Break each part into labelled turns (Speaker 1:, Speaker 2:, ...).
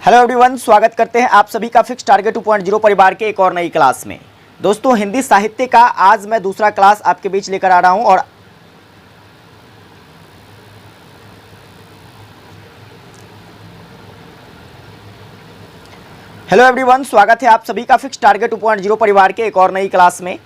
Speaker 1: Hello everyone, स्वागत करते हैं आप सभी का फिक्स टारगेट 2.0 परिवार के एक और नई क्लास में। दोस्तों, हिंदी साहित्य का आज मैं दूसरा क्लास आपके बीच लेकर आ रहा हूं और हेलो एवरीवन, स्वागत है आप सभी का फिक्स टारगेट 2.0 परिवार के एक और नई क्लास में।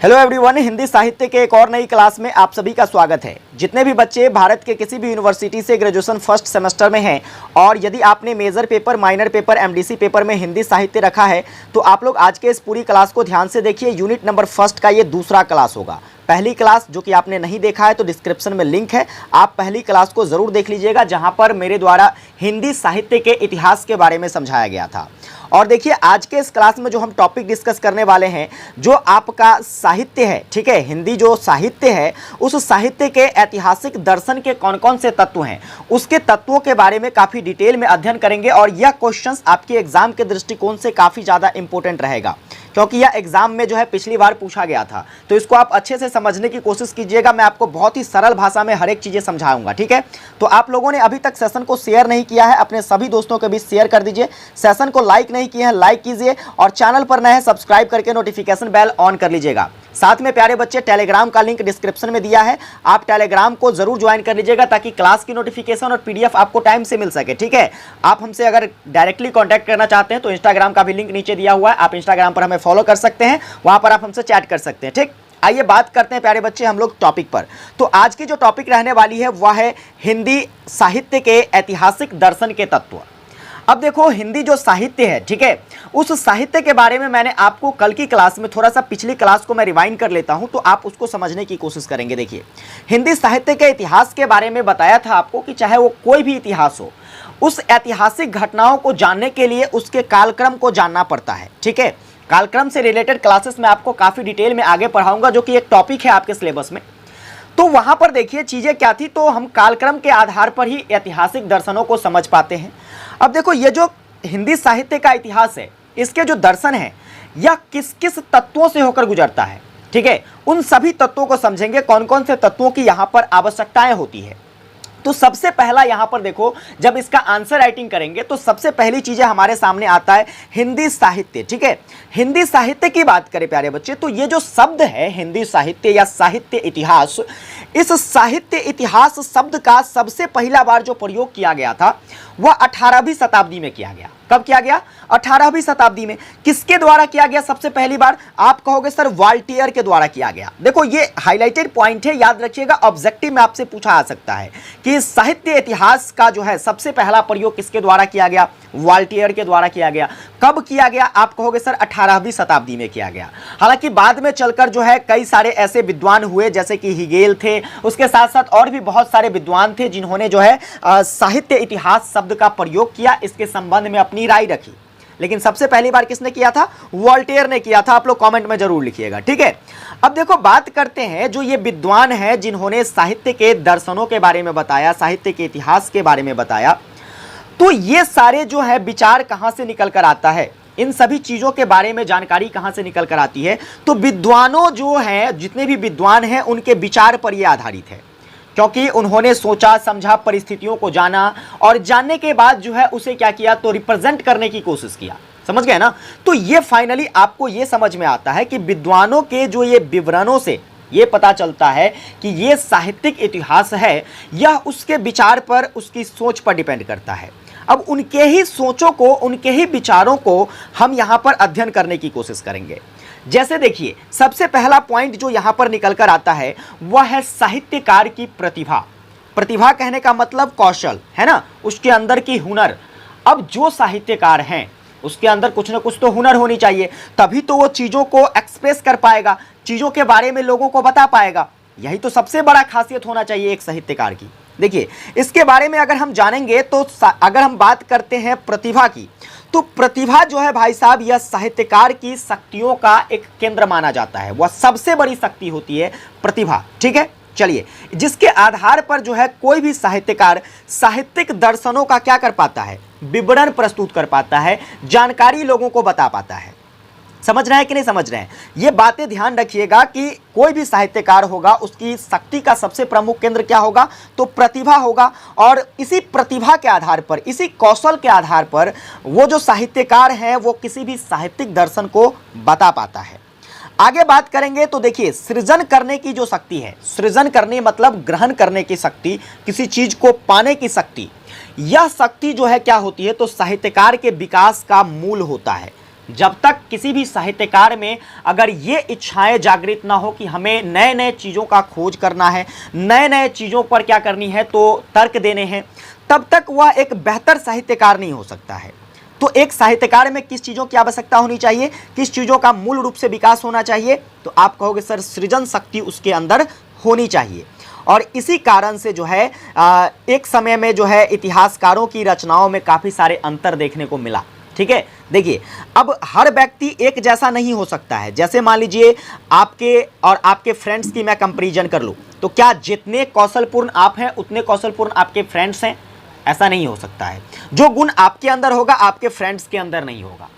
Speaker 1: हेलो एवरीवन, हिंदी साहित्य के एक और नई क्लास में आप सभी का स्वागत है। जितने भी बच्चे भारत के किसी भी यूनिवर्सिटी से ग्रेजुएशन फर्स्ट सेमेस्टर में हैं और यदि आपने major paper, minor paper, MDC paper में हिंदी साहित्य रखा है तो आप लोग आज के इस पूरी क्लास को ध्यान से देखिए। यूनिट नंबर फर्स्ट का ये दूसरा क्लास होगा। पहली क्लास जो कि आपने नहीं देखा है तो डिस्क्रिप्शन में लिंक है, आप पहली क्लास को ज़रूर देख लीजिएगा, जहां पर मेरे द्वारा हिंदी साहित्य के इतिहास के बारे में समझाया गया था। और देखिए, आज के इस क्लास में जो हम टॉपिक डिस्कस करने वाले हैं, जो आपका साहित्य है, ठीक है, हिंदी जो साहित्य है, उस साहित्य के ऐतिहासिक दर्शन के कौन कौन से तत्व हैं, उसके तत्वों के बारे में काफ़ी डिटेल में अध्ययन करेंगे। और यह क्वेश्चंस आपके एग्जाम के दृष्टिकोण से काफ़ी ज़्यादा इंपॉर्टेंट रहेगा, क्योंकि यह एग्जाम में जो है पिछली बार पूछा गया था। तो इसको आप अच्छे से समझने की कोशिश कीजिएगा। मैं आपको बहुत ही सरल भाषा में हर एक चीज़ें समझाऊंगा, ठीक है। तो आप लोगों ने अभी तक सेशन को शेयर नहीं किया है, अपने सभी दोस्तों के बीच शेयर कर दीजिए। सेशन को लाइक नहीं किए हैं, लाइक कीजिए, और चैनल पर नए हैं सब्सक्राइब करके नोटिफिकेशन बेल ऑन कर लीजिएगा। साथ में प्यारे बच्चे, टेलीग्राम का लिंक डिस्क्रिप्शन में दिया है, आप टेलीग्राम को जरूर ज्वाइन कर लीजिएगा ताकि क्लास की नोटिफिकेशन और पीडीएफ आपको टाइम से मिल सके, ठीक है। आप हमसे अगर डायरेक्टली कांटेक्ट करना चाहते हैं तो इंस्टाग्राम का भी लिंक नीचे दिया हुआ है, आप इंस्टाग्राम पर हमें फॉलो कर सकते हैं, वहां पर आप हमसे चैट कर सकते हैं, ठीक। आइए बात करते हैं प्यारे बच्चे हम लोग टॉपिक पर। तो आज की जो टॉपिक रहने वाली है वह है हिंदी साहित्य के ऐतिहासिक दर्शन के तत्व। अब देखो, हिंदी जो साहित्य है, ठीक है, उस साहित्य के बारे में मैंने आपको कल की क्लास में, थोड़ा सा पिछली क्लास को मैं रिवाइंड कर लेता हूं तो आप उसको समझने की कोशिश करेंगे। देखिए, हिंदी साहित्य के इतिहास के बारे में बताया था आपको कि चाहे वो कोई भी इतिहास हो, उस ऐतिहासिक घटनाओं को जानने के लिए उसके कालक्रम को जानना पड़ता है, ठीक है। कालक्रम से रिलेटेड क्लासेस में आपको काफ़ी डिटेल में आगे पढ़ाऊंगा, जो कि एक टॉपिक है आपके सिलेबस में। तो वहां पर देखिए चीज़ें क्या थी, तो हम कालक्रम के आधार पर ही ऐतिहासिक दर्शनों को समझ पाते हैं। अब देखो, ये जो हिंदी साहित्य का इतिहास है, इसके जो दर्शन है, यह किस किस तत्वों से होकर गुजरता है, ठीक है, उन सभी तत्वों को समझेंगे, कौन कौन से तत्वों की यहाँ पर आवश्यकताएं होती है। तो सबसे पहला यहाँ पर देखो, जब इसका आंसर राइटिंग करेंगे तो सबसे पहली चीजें हमारे सामने आता है हिंदी साहित्य, ठीक है। हिंदी साहित्य की बात करें प्यारे बच्चे, तो ये जो शब्द है हिंदी साहित्य या साहित्य इतिहास, इस साहित्य इतिहास शब्द का सबसे पहला बार जो प्रयोग किया गया था वह 18वीं शताब्दी में किया गया। कब किया गया? 18वीं शताब्दी में। किसके द्वारा किया गया सबसे पहली बार? आप कहोगे सर वॉल्टेयर के द्वारा किया गया। देखो, ये हाईलाइटेड पॉइंट है, याद रखिएगा, ऑब्जेक्टिव में आपसे पूछा आ सकता है कि साहित्य इतिहास का जो है सबसे पहला प्रयोग किसके द्वारा किया गया? वॉल्टेयर के द्वारा किया गया। कब किया गया? आप कहोगे सर 18वीं शताब्दी में किया गया। हालांकि बाद में चलकर जो है कई सारे ऐसे विद्वान हुए, जैसे कि हिगेल थे, उसके साथ साथ और भी बहुत सारे विद्वान थे जिन्होंने जो है साहित्य इतिहास शब्द का प्रयोग किया, इसके संबंध में अपनी राय रखी। लेकिन सबसे पहली बार किसने किया था? वॉल्टेयर ने किया था। आप लोग कमेंट में जरूर लिखिएगा, ठीक है। अब देखो, बात करते हैं जो ये विद्वान हैं जिन्होंने साहित्य के दर्शनों के बारे में बताया, साहित्य के इतिहास के बारे में बताया, तो ये सारे जो है विचार कहां से निकल कर आता है, इन सभी चीजों के बारे में जानकारी कहां से निकल कर आती है? तो विद्वानों जो हैं, जितने भी विद्वान हैं, उनके विचार पर यह आधारित है, क्योंकि उन्होंने सोचा समझा, परिस्थितियों को जाना, और जानने के बाद जो है उसे क्या किया, तो रिप्रेजेंट करने की कोशिश किया। समझ गए ना? तो ये फाइनली आपको ये समझ में आता है कि विद्वानों के जो ये विवरणों से ये पता चलता है कि ये साहित्यिक इतिहास है, यह उसके विचार पर, उसकी सोच पर डिपेंड करता है। अब उनके ही सोचों को, उनके ही विचारों को हम यहाँ पर अध्ययन करने की कोशिश करेंगे। जैसे देखिए, सबसे पहला पॉइंट जो यहाँ पर निकल कर आता है वह है साहित्यकार की प्रतिभा। प्रतिभा कहने का मतलब कौशल है ना, उसके अंदर की हुनर। अब जो साहित्यकार हैं उसके अंदर कुछ ना कुछ तो हुनर होनी चाहिए, तभी तो वो चीज़ों को एक्सप्रेस कर पाएगा, चीज़ों के बारे में लोगों को बता पाएगा। यही तो सबसे बड़ा खासियत होना चाहिए एक साहित्यकार की। देखिए, इसके बारे में अगर हम जानेंगे तो अगर हम बात करते हैं प्रतिभा की, तो प्रतिभा जो है भाई साहब, यह साहित्यकार की शक्तियों का एक केंद्र माना जाता है। वह सबसे बड़ी शक्ति होती है प्रतिभा, ठीक है। चलिए, जिसके आधार पर जो है कोई भी साहित्यकार साहित्यिक दर्शनों का क्या कर पाता है? विवरण प्रस्तुत कर पाता है, जानकारी लोगों को बता पाता है। समझ रहे हैं कि नहीं समझ रहे हैं? ये बातें ध्यान रखिएगा कि कोई भी साहित्यकार होगा उसकी शक्ति का सबसे प्रमुख केंद्र क्या होगा? तो प्रतिभा होगा। और इसी प्रतिभा के आधार पर, इसी कौशल के आधार पर वो जो साहित्यकार है वो किसी भी साहित्यिक दर्शन को बता पाता है। आगे बात करेंगे तो देखिए, सृजन करने की जो शक्ति है, सृजन करने मतलब ग्रहण करने की शक्ति, किसी चीज को पाने की शक्ति, यह शक्ति जो है क्या होती है? तो साहित्यकार के विकास का मूल होता है। जब तक किसी भी साहित्यकार में अगर ये इच्छाएं जागृत ना हो कि हमें नए नए चीज़ों का खोज करना है, नए नए चीज़ों पर क्या करनी है तो तर्क देने हैं, तब तक वह एक बेहतर साहित्यकार नहीं हो सकता है। तो एक साहित्यकार में किस चीज़ों की आवश्यकता होनी चाहिए, किस चीज़ों का मूल रूप से विकास होना चाहिए? तो आप कहोगे सर सृजन शक्ति उसके अंदर होनी चाहिए। और इसी कारण से जो है एक समय में जो है इतिहासकारों की रचनाओं में काफ़ी सारे अंतर देखने को मिला। ठीक है, देखिए अब हर व्यक्ति एक जैसा नहीं हो सकता है। जैसे मान लीजिए आपके और आपके फ्रेंड्स की मैं कंपैरिजन कर लूँ, तो क्या जितने कौशलपूर्ण आप हैं उतने कौशलपूर्ण आपके फ्रेंड्स हैं? ऐसा नहीं हो सकता है। जो गुण आपके अंदर होगा आपके फ्रेंड्स के अंदर नहीं होगा।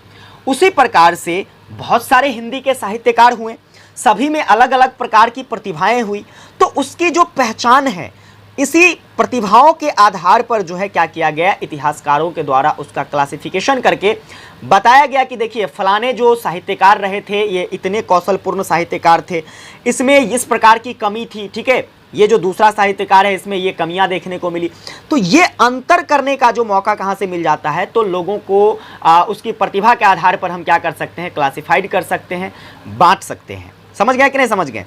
Speaker 1: उसी प्रकार से बहुत सारे हिंदी के साहित्यकार हुए, सभी में अलग अलग प्रकार की प्रतिभाएं हुई, तो उसकी जो पहचान है, इसी प्रतिभाओं के आधार पर जो है क्या किया गया, इतिहासकारों के द्वारा उसका क्लासिफिकेशन करके बताया गया कि देखिए फलाने जो साहित्यकार रहे थे ये इतने कौशलपूर्ण साहित्यकार थे, इसमें इस प्रकार की कमी थी। ठीक है, ये जो दूसरा साहित्यकार है इसमें ये कमियां देखने को मिली। तो ये अंतर करने का जो मौका कहाँ से मिल जाता है? तो लोगों को उसकी प्रतिभा के आधार पर हम क्या कर सकते हैं? क्लासिफाइड कर सकते हैं, बांट सकते हैं। समझ गए कि नहीं समझ गए?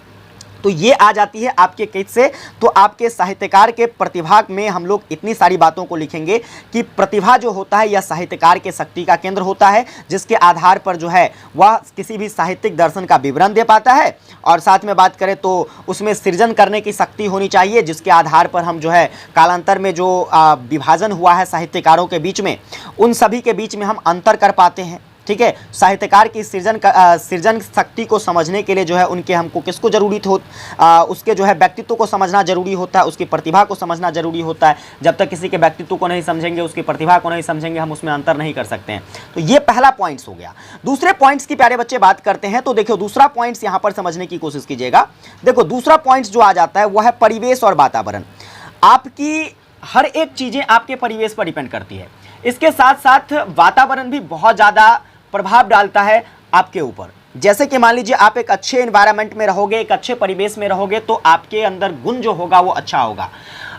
Speaker 1: तो ये आ जाती है आपके किट से। तो आपके साहित्यकार के प्रतिभा में हम लोग इतनी सारी बातों को लिखेंगे कि प्रतिभा जो होता है यह साहित्यकार के शक्ति का केंद्र होता है, जिसके आधार पर जो है वह किसी भी साहित्यिक दर्शन का विवरण दे पाता है। और साथ में बात करें तो उसमें सृजन करने की शक्ति होनी चाहिए, जिसके आधार पर हम जो है कालांतर में जो विभाजन हुआ है साहित्यकारों के बीच में, उन सभी के बीच में हम अंतर कर पाते हैं। ठीक है, साहित्यकार की सृजन शक्ति को समझने के लिए जो है उनके हमको किसको जरूरी हो, उसके जो है व्यक्तित्व को समझना जरूरी होता है, उसकी प्रतिभा को समझना जरूरी होता है। जब तक किसी के व्यक्तित्व को नहीं समझेंगे, उसकी प्रतिभा को नहीं समझेंगे, हम उसमें अंतर नहीं कर सकते हैं। तो ये पहला पॉइंट्स हो गया। दूसरे पॉइंट्स की प्यारे बच्चे बात करते हैं तो देखो दूसरा पॉइंट्स यहाँ पर समझने की कोशिश कीजिएगा। देखो दूसरा पॉइंट्स जो आ जाता है वह है परिवेश और वातावरण। आपकी हर एक चीज़ें आपके परिवेश पर डिपेंड करती है, इसके साथ साथ वातावरण भी बहुत ज़्यादा प्रभाव डालता है आपके ऊपर। जैसे कि मान लीजिए आप एक अच्छे एनवायरनमेंट में रहोगे, एक अच्छे परिवेश में रहोगे, तो आपके अंदर गुण जो होगा वो अच्छा होगा।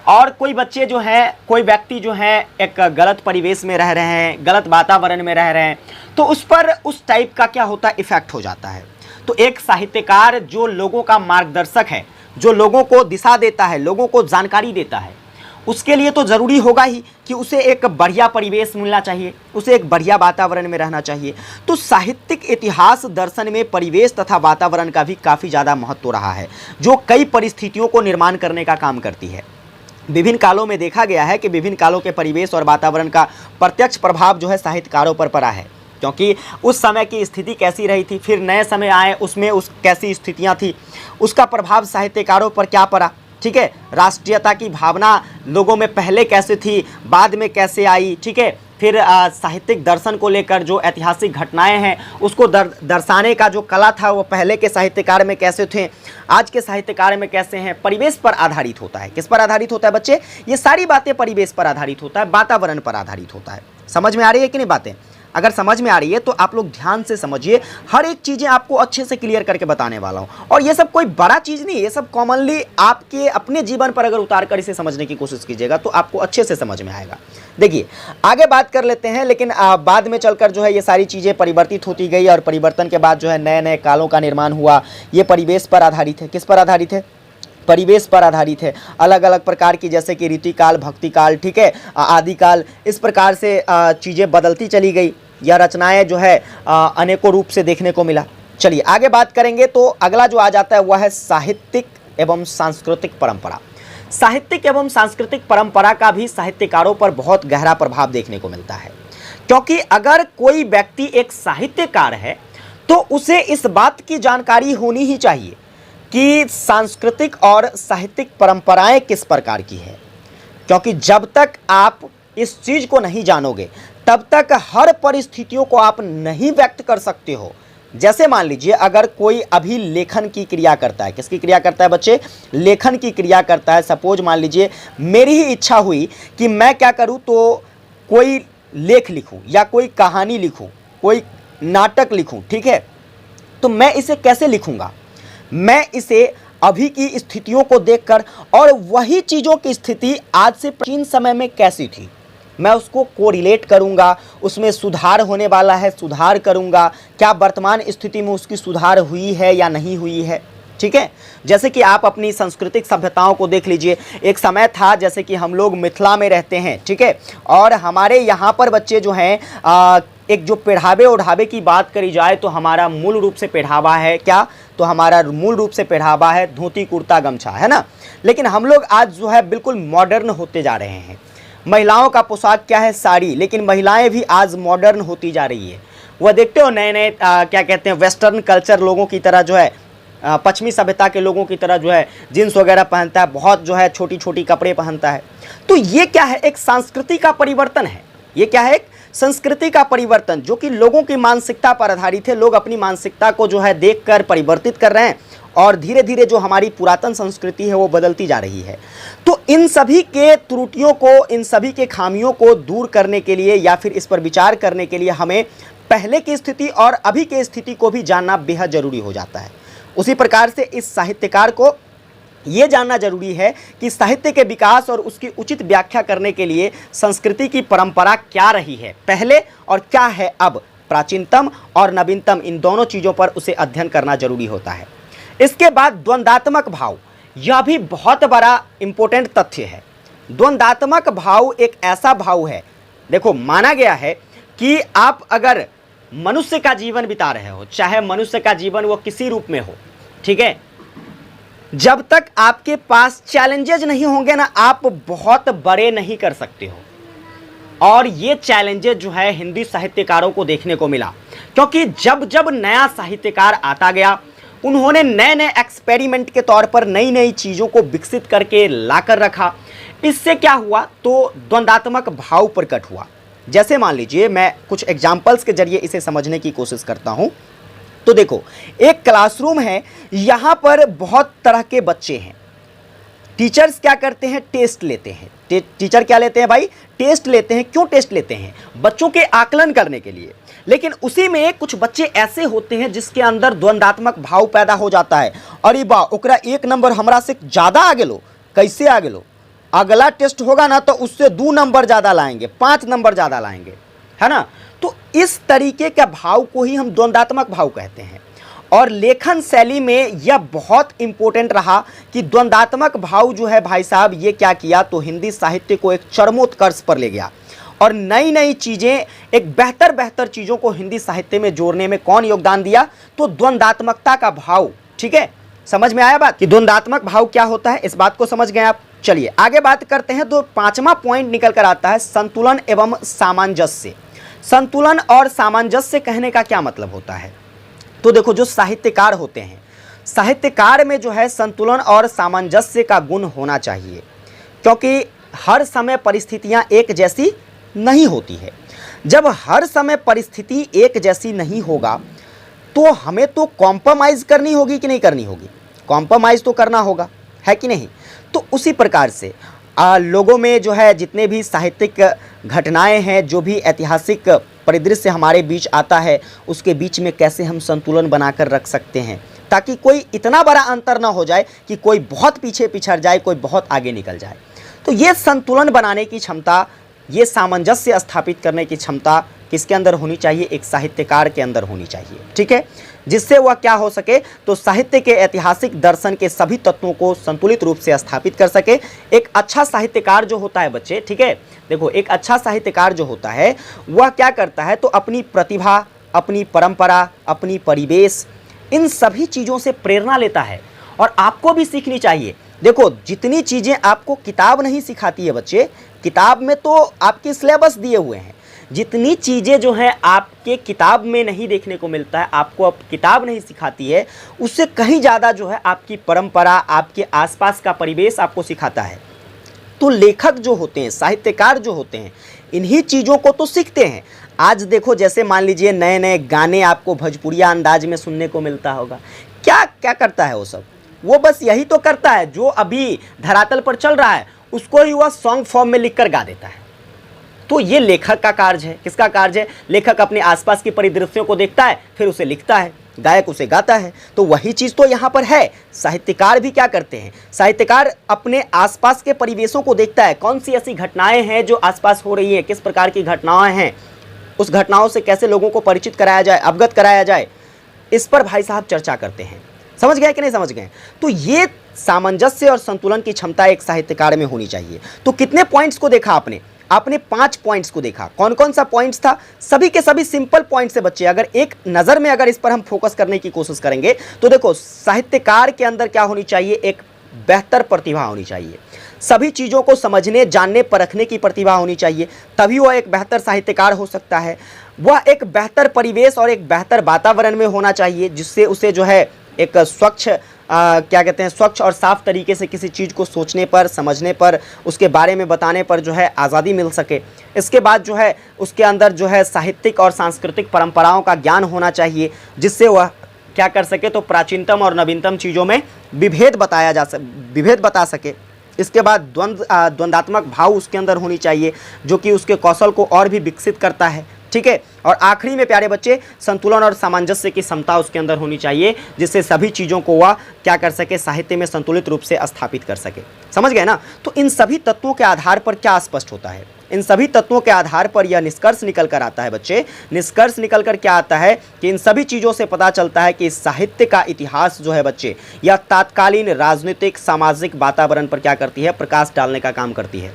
Speaker 1: और कोई बच्चे जो हैं, कोई व्यक्ति जो हैं एक गलत परिवेश में रह रहे हैं, गलत वातावरण में रह रहे हैं, तो उस पर उस टाइप का क्या होता है, इफेक्ट हो जाता है। तो एक साहित्यकार जो लोगों का मार्गदर्शक है, जो लोगों को दिशा देता है, लोगों को जानकारी देता है, उसके लिए तो ज़रूरी होगा ही कि उसे एक बढ़िया परिवेश मिलना चाहिए, उसे एक बढ़िया वातावरण में रहना चाहिए। तो साहित्यिक इतिहास दर्शन में परिवेश तथा वातावरण का भी काफ़ी ज़्यादा महत्व रहा है, जो कई परिस्थितियों को निर्माण करने का काम करती है। विभिन्न कालों में देखा गया है कि विभिन्न कालों के परिवेश और वातावरण का प्रत्यक्ष प्रभाव जो है साहित्यकारों पर पड़ा है, क्योंकि उस समय की स्थिति कैसी रही थी, फिर नए समय आए उसमें उस कैसी स्थितियाँ थी, उसका प्रभाव साहित्यकारों पर क्या पड़ा। ठीक है, राष्ट्रीयता की भावना लोगों में पहले कैसे थी, बाद में कैसे आई। ठीक है, फिर साहित्यिक दर्शन को लेकर जो ऐतिहासिक घटनाएं हैं उसको दर्शाने का जो कला था वो पहले के साहित्यकार में कैसे थे, आज के साहित्यकार में कैसे हैं। परिवेश पर आधारित होता है। किस पर आधारित होता है बच्चे? ये सारी बातें परिवेश पर आधारित होता है, वातावरण पर आधारित होता है। समझ में आ रही है कि नहीं बातें? अगर समझ में आ रही है तो आप लोग ध्यान से समझिए, हर एक चीज़ें आपको अच्छे से क्लियर करके बताने वाला हूँ। और ये सब कोई बड़ा चीज़ नहीं है, ये सब कॉमनली आपके अपने जीवन पर अगर उतार कर इसे समझने की कोशिश कीजिएगा तो आपको अच्छे से समझ में आएगा। देखिए आगे बात कर लेते हैं, लेकिन बाद में चलकर जो है ये सारी चीज़ें परिवर्तित होती गई और परिवर्तन के बाद जो है नए नए कालों का निर्माण हुआ। ये परिवेश पर आधारित है। किस पर आधारित है? परिवेश पर आधारित है। अलग अलग प्रकार की, जैसे कि रीतिकाल, भक्तिकाल, ठीक है, आदिकाल, इस प्रकार से चीज़ें बदलती चली गई। यह रचनाएं जो है अनेकों रूप से देखने को मिला। चलिए आगे बात करेंगे तो अगला जो आ जाता है वह है साहित्यिक एवं सांस्कृतिक परंपरा। साहित्यिक एवं सांस्कृतिक परंपरा का भी साहित्यकारों पर बहुत गहरा प्रभाव देखने को मिलता है, क्योंकि अगर कोई व्यक्ति एक साहित्यकार है तो उसे इस बात की जानकारी होनी ही चाहिए कि सांस्कृतिक और साहित्यिक परंपराएं किस प्रकार की है। क्योंकि जब तक आप इस चीज़ को नहीं जानोगे तब तक हर परिस्थितियों को आप नहीं व्यक्त कर सकते हो। जैसे मान लीजिए अगर कोई अभी लेखन की क्रिया करता है, किसकी क्रिया करता है बच्चे? लेखन की क्रिया करता है। सपोज मान लीजिए मेरी ही इच्छा हुई कि मैं क्या करूं, तो कोई लेख लिखूं या कोई कहानी लिखूं, कोई नाटक लिखूं, ठीक है? तो मैं इसे कैसे लिखूंगा? मैं इसे अभी की स्थितियों को देखकर, और वही चीज़ों की स्थिति आज से प्राचीन समय में कैसी थी, मैं उसको कोरिलेट करूंगा, उसमें सुधार होने वाला है, सुधार करूंगा, क्या वर्तमान स्थिति में उसकी सुधार हुई है या नहीं हुई है, ठीक है? जैसे कि आप अपनी सांस्कृतिक सभ्यताओं को देख लीजिए। एक समय था जैसे कि हम लोग मिथिला में रहते हैं, ठीक है? और हमारे यहाँ पर बच्चे जो हैं, एक जो पहनावे ओढ़ावे की बात करी जाए तो हमारा मूल रूप से पहनावा है क्या? तो हमारा मूल रूप से पहनावा है धोती कुर्ता गमछा, है ना? लेकिन हम लोग आज जो है बिल्कुल मॉडर्न होते जा रहे हैं। महिलाओं का पोशाक क्या है? साड़ी। लेकिन महिलाएं भी आज मॉडर्न होती जा रही है। वह देखते हो नए नए क्या कहते हैं, वेस्टर्न कल्चर लोगों की तरह जो है, पश्चिमी सभ्यता के लोगों की तरह जो है जीन्स वगैरह पहनता है, बहुत जो है छोटी छोटी कपड़े पहनता है। तो ये क्या है? एक संस्कृति का परिवर्तन है। ये क्या है? एक संस्कृति का परिवर्तन, जो कि लोगों की मानसिकता पर आधारित है। लोग अपनी मानसिकता को जो है देखकर परिवर्तित कर रहे हैं, और धीरे धीरे जो हमारी पुरातन संस्कृति है वो बदलती जा रही है। तो इन सभी के त्रुटियों को, इन सभी के खामियों को दूर करने के लिए या फिर इस पर विचार करने के लिए हमें पहले की स्थिति और अभी की स्थिति को भी जानना बेहद जरूरी हो जाता है। उसी प्रकार से इस साहित्यकार को ये जानना जरूरी है कि साहित्य के विकास और उसकी उचित व्याख्या करने के लिए संस्कृति की परंपरा क्या रही है पहले और क्या है अब, प्राचीनतम और नवीनतम, इन दोनों चीज़ों पर उसे अध्ययन करना जरूरी होता है। इसके बाद द्वंदात्मक भाव, यह भी बहुत बड़ा इंपॉर्टेंट तथ्य है। द्वंदात्मक भाव एक ऐसा भाव है, देखो माना गया है कि आप अगर मनुष्य का जीवन बिता रहे हो, चाहे मनुष्य का जीवन वो किसी रूप में हो, ठीक है, जब तक आपके पास चैलेंजेस नहीं होंगे ना, आप बहुत बड़े नहीं कर सकते हो। और ये चैलेंजेस जो है हिंदी साहित्यकारों को देखने को मिला, क्योंकि जब जब नया साहित्यकार आता गया, उन्होंने नए नए एक्सपेरिमेंट के तौर पर नई नई चीज़ों को विकसित करके लाकर रखा। इससे क्या हुआ? तो द्वंदात्मक भाव प्रकट हुआ। जैसे मान लीजिए मैं कुछ एग्जाम्पल्स के जरिए इसे समझने की कोशिश करता हूं। तो देखो, एक क्लासरूम है, यहां पर बहुत तरह के बच्चे हैं। टीचर्स क्या करते हैं? टेस्ट लेते हैं। टीचर क्या लेते हैं भाई? टेस्ट लेते हैं। क्यों टेस्ट लेते हैं? बच्चों के आकलन करने के लिए। लेकिन उसी में कुछ बच्चे ऐसे होते हैं जिसके अंदर द्वंदात्मक भाव पैदा हो जाता है। अरे बा, ओकरा 1 नंबर हमरा से ज़्यादा आगे लो। कैसे आगे लो? अगला टेस्ट होगा ना तो उससे 2 नंबर ज़्यादा लाएंगे, 5 नंबर ज़्यादा लाएंगे, है ना? तो इस तरीके के भाव को ही हम द्वंदात्मक भाव कहते हैं। और लेखन शैली में यह बहुत इंपॉर्टेंट रहा कि द्वंदात्मक भाव जो है भाई साहब, ये क्या किया? तो हिंदी साहित्य को एक चरमोत्कर्ष पर ले गया, और नई नई चीज़ें, एक बेहतर बेहतर चीज़ों को हिंदी साहित्य में जोड़ने में कौन योगदान दिया? तो द्वंदात्मकता का भाव। ठीक है, समझ में आया बात कि द्वंदात्मक भाव क्या होता है? इस बात को समझ गए आप। चलिए आगे बात करते हैं। तो 5वां पॉइंट निकल कर आता है संतुलन एवं सामंजस्य। संतुलन और सामंजस्य कहने का क्या मतलब होता है? तो देखो, जो साहित्यकार होते हैं, साहित्यकार में जो है संतुलन और सामंजस्य का गुण होना चाहिए, क्योंकि हर समय परिस्थितियां एक जैसी नहीं होती है। जब हर समय परिस्थिति एक जैसी नहीं होगा तो हमें तो कॉम्प्रोमाइज़ करनी होगी कि नहीं करनी होगी? कॉम्प्रोमाइज़ तो करना होगा, है कि नहीं? तो उसी प्रकार से लोगों में जो है जितने भी साहित्यिक घटनाएं हैं, जो भी ऐतिहासिक परिदृश्य हमारे बीच आता है, उसके बीच में कैसे हम संतुलन बनाकर रख सकते हैं, ताकि कोई इतना बड़ा अंतर ना हो जाए कि कोई बहुत पीछे पिछड़ जाए, कोई बहुत आगे निकल जाए। तो ये संतुलन बनाने की क्षमता, ये सामंजस्य स्थापित करने की क्षमता किसके अंदर होनी चाहिए? एक साहित्यकार के अंदर होनी चाहिए। ठीक है, जिससे वह क्या हो सके? तो साहित्य के ऐतिहासिक दर्शन के सभी तत्वों को संतुलित रूप से स्थापित कर सके। एक अच्छा साहित्यकार जो होता है बच्चे, ठीक है, देखो, एक अच्छा साहित्यकार जो होता है वह क्या करता है? तो अपनी प्रतिभा, अपनी परंपरा, अपनी परिवेश, इन सभी चीज़ों से प्रेरणा लेता है, और आपको भी सीखनी चाहिए। देखो, जितनी चीज़ें आपको किताब नहीं सिखाती है बच्चे, किताब में तो आपके सिलेबस दिए हुए हैं, जितनी चीज़ें जो हैं आपके किताब में नहीं देखने को मिलता है, आपको अब किताब नहीं सिखाती है, उससे कहीं ज़्यादा जो है आपकी परंपरा, आपके आसपास का परिवेश आपको सिखाता है। तो लेखक जो होते हैं, साहित्यकार जो होते हैं, इन्हीं चीज़ों को तो सीखते हैं। आज देखो जैसे मान लीजिए नए नए गाने आपको भोजपुरिया अंदाज में सुनने को मिलता होगा, क्या क्या करता है वो सब, वो बस यही तो करता है जो अभी धरातल पर चल रहा है उसको ही वह सॉन्ग फॉर्म में लिखकर गा देता है। तो ये लेखक का कार्य है। किसका कार्य है? लेखक अपने आसपास की परिदृश्यों को देखता है फिर उसे लिखता है, गायक उसे गाता है। तो वही चीज़ तो यहाँ पर है। साहित्यकार भी क्या करते हैं? साहित्यकार अपने आसपास के परिवेशों को देखता है, कौन सी ऐसी घटनाएं हैं जो आसपास हो रही हैं, किस प्रकार की घटनाएं हैं, उस घटनाओं से कैसे लोगों को परिचित कराया जाए, अवगत कराया जाए, इस पर भाई साहब चर्चा करते हैं। समझ गए कि नहीं समझ गए? तो ये सामंजस्य और संतुलन की क्षमता एक साहित्यकार में होनी चाहिए। तो कितने पॉइंट्स को देखा आपने? आपने 5 पॉइंट्स को देखा। कौन कौन सा पॉइंट्स था? सभी के सभी सिंपल पॉइंट्स से बच्चे, अगर एक नज़र में अगर इस पर हम फोकस करने की कोशिश करेंगे तो देखो, साहित्यकार के अंदर क्या होनी चाहिए? एक बेहतर प्रतिभा होनी चाहिए। सभी चीज़ों को समझने, जानने, परखने की प्रतिभा होनी चाहिए, तभी वह एक बेहतर साहित्यकार हो सकता है। वह एक बेहतर परिवेश और एक बेहतर वातावरण में होना चाहिए जिससे उसे जो है एक स्वच्छ क्या कहते हैं, स्वच्छ और साफ तरीके से किसी चीज़ को सोचने पर, समझने पर, उसके बारे में बताने पर जो है आज़ादी मिल सके। इसके बाद जो है उसके अंदर जो है साहित्यिक और सांस्कृतिक परंपराओं का ज्ञान होना चाहिए जिससे वह क्या कर सके, तो प्राचीनतम और नवीनतम चीज़ों में विभेद बता सके। इसके बाद द्वंद्वात्मक भाव उसके अंदर होनी चाहिए जो कि उसके कौशल को और भी विकसित करता है। ठीक है। और आखिरी में प्यारे बच्चे, संतुलन और सामंजस्य की क्षमता उसके अंदर होनी चाहिए जिससे सभी चीज़ों को वह क्या कर सके, साहित्य में संतुलित रूप से स्थापित कर सके। समझ गए ना? तो इन सभी तत्वों के आधार पर क्या स्पष्ट होता है? इन सभी तत्वों के आधार पर यह निष्कर्ष निकल कर आता है बच्चे, निष्कर्ष निकल कर क्या आता है कि इन सभी चीज़ों से पता चलता है कि साहित्य का इतिहास जो है बच्चे, यह तात्कालीन राजनीतिक सामाजिक वातावरण पर क्या करती है, प्रकाश डालने का काम करती है।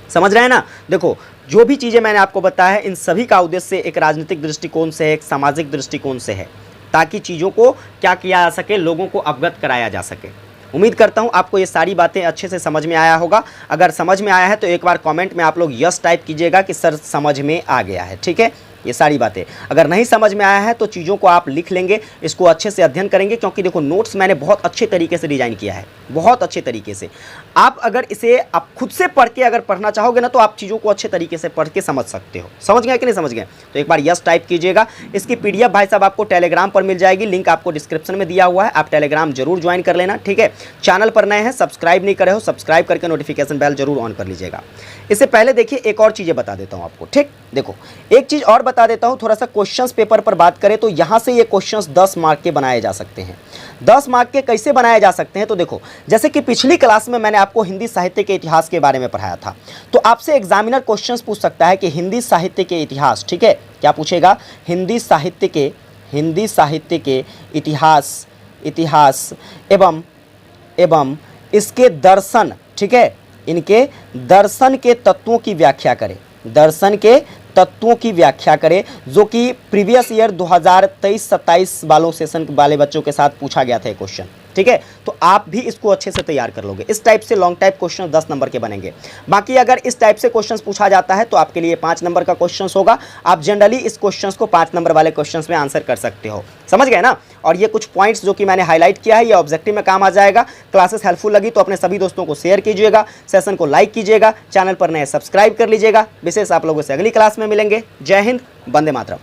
Speaker 1: समझ रहे हैं ना? देखो, जो भी चीज़ें मैंने आपको बताया है इन सभी का उद्देश्य एक राजनीतिक दृष्टिकोण से है, एक सामाजिक दृष्टिकोण से है, ताकि चीज़ों को क्या किया जा सके, लोगों को अवगत कराया जा सके। उम्मीद करता हूँ आपको ये सारी बातें अच्छे से समझ में आया होगा। अगर समझ में आया है तो एक बार कमेंट में आप लोग यस टाइप कीजिएगा कि सर समझ में आ गया है। ठीक है, ये सारी बातें। अगर नहीं समझ में आया है तो चीज़ों को आप लिख लेंगे, इसको अच्छे से अध्ययन करेंगे, क्योंकि देखो नोट्स मैंने बहुत अच्छे तरीके से डिज़ाइन किया है, बहुत अच्छे तरीके से। आप अगर इसे आप खुद से पढ़ के अगर पढ़ना चाहोगे ना तो आप चीज़ों को अच्छे तरीके से पढ़ के समझ सकते हो। समझ गए कि नहीं समझ गए? तो एक बार यस टाइप कीजिएगा। इसकी PDF भाई साहब आपको टेलीग्राम पर मिल जाएगी, लिंक आपको डिस्क्रिप्शन में दिया हुआ है, आप टेलीग्राम जरूर ज्वाइन कर लेना। ठीक है। चैनल पर नए हैं, सब्सक्राइब नहीं करे हो, सब्सक्राइब करके नोटिफिकेशन बेल जरूर ऑन कर लीजिएगा। इससे पहले देखिए एक और चीज़ें बता देता हूँ आपको। ठीक, देखो एक चीज़ और बता देता हूँ, थोड़ा सा क्वेश्चंस पेपर पर बात करें तो यहाँ से ये क्वेश्चंस 10 मार्क के बनाए जा सकते हैं। 10 मार्क के कैसे बनाए जा सकते हैं? तो देखो, जैसे कि पिछली क्लास में मैंने आपको हिंदी साहित्य के इतिहास के बारे में पढ़ाया था, तो आपसे एग्जामिनर क्वेश्चंस पूछ सकता है कि हिंदी साहित्य के इतिहास, ठीक है, क्या पूछेगा? हिंदी साहित्य के इतिहास एवं इसके दर्शन, ठीक है, इनके दर्शन के तत्वों की व्याख्या करें, दर्शन के तत्वों की व्याख्या करें, जो कि प्रीवियस ईयर 2023-27 वालों सेशन वाले बच्चों के साथ पूछा गया था क्वेश्चन। ठीक है, तो आप भी इसको अच्छे से तैयार कर लोगे। इस टाइप से लॉन्ग टाइप क्वेश्चन 10 नंबर के बनेंगे। बाकी अगर इस टाइप से क्वेश्चंस पूछा जाता है तो आपके लिए 5 नंबर का क्वेश्चंस होगा। आप जनरली इस क्वेश्चंस को 5 नंबर वाले क्वेश्चंस में आंसर कर सकते हो। समझ गए ना? और ये कुछ पॉइंट्स जो कि मैंने हाईलाइट किया है, ये ऑब्जेक्टिव में काम आ जाएगा। क्लासेस हेल्पफुल लगी तो अपने सभी दोस्तों को शेयर कीजिएगा, सेशन को लाइक कीजिएगा, चैनल पर नए सब्सक्राइब कर लीजिएगा। विशेष आप लोगों से अगली क्लास में मिलेंगे। जय हिंद, वंदे मातरम।